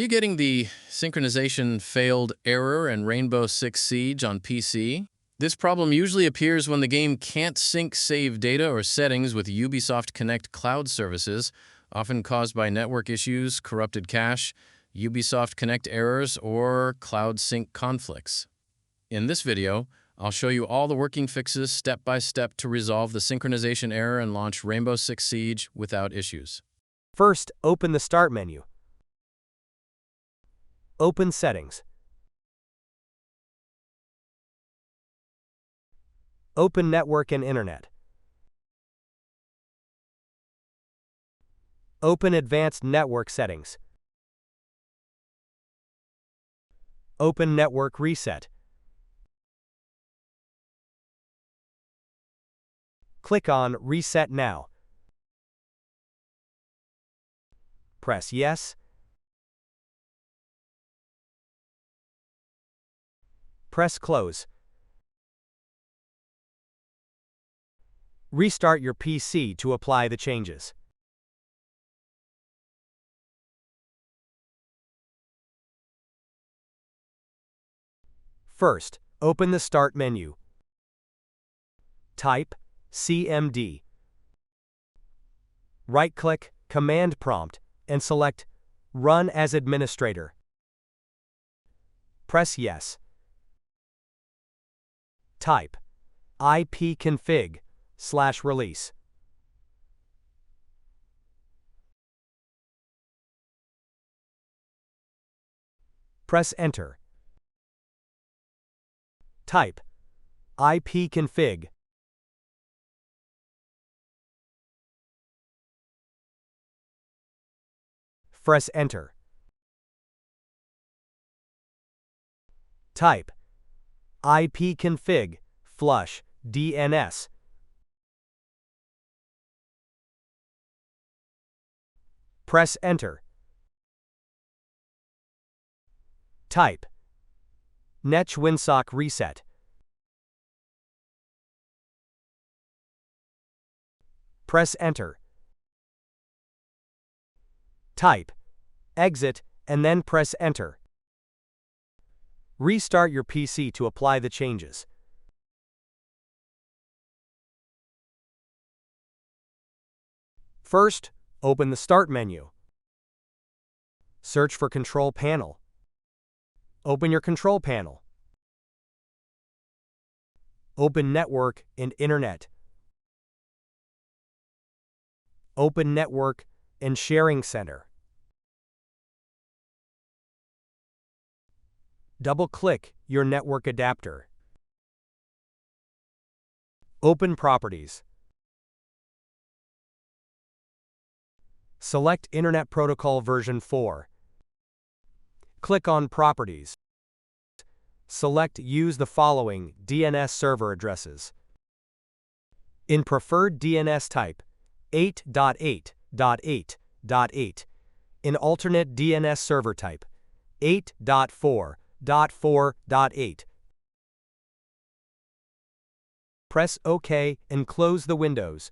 Are you getting the Synchronization Failed error in Rainbow Six Siege on PC? This problem usually appears when the game can't sync save data or settings with Ubisoft Connect cloud services, often caused by network issues, corrupted cache, Ubisoft Connect errors, or cloud sync conflicts. In this video, I'll show you all the working fixes step by step to resolve the synchronization error and launch Rainbow Six Siege without issues. First, open the Start menu. Open Settings. Open Network and Internet. Open Advanced Network Settings. Open Network Reset. Click on Reset Now. Press Yes. Press Close. Restart your PC to apply the changes. First, open the Start menu. Type CMD. Right-click Command Prompt and select Run as Administrator. Press Yes. Type ipconfig/release. Press Enter. Type ipconfig. Press Enter. Type ipconfig flush DNS. Press Enter. Type netwinsock reset. Press Enter. Type exit and then press Enter. Restart your PC to apply the changes. First, open the Start menu. Search for Control Panel. Open your Control Panel. Open Network and Internet. Open Network and Sharing Center. Double-click your network adapter. Open Properties. Select Internet Protocol version 4. Click on Properties. Select Use the following DNS server addresses. In preferred DNS type, 8.8.8.8. In alternate DNS server type, 8.4.4.8. Press OK and close the windows.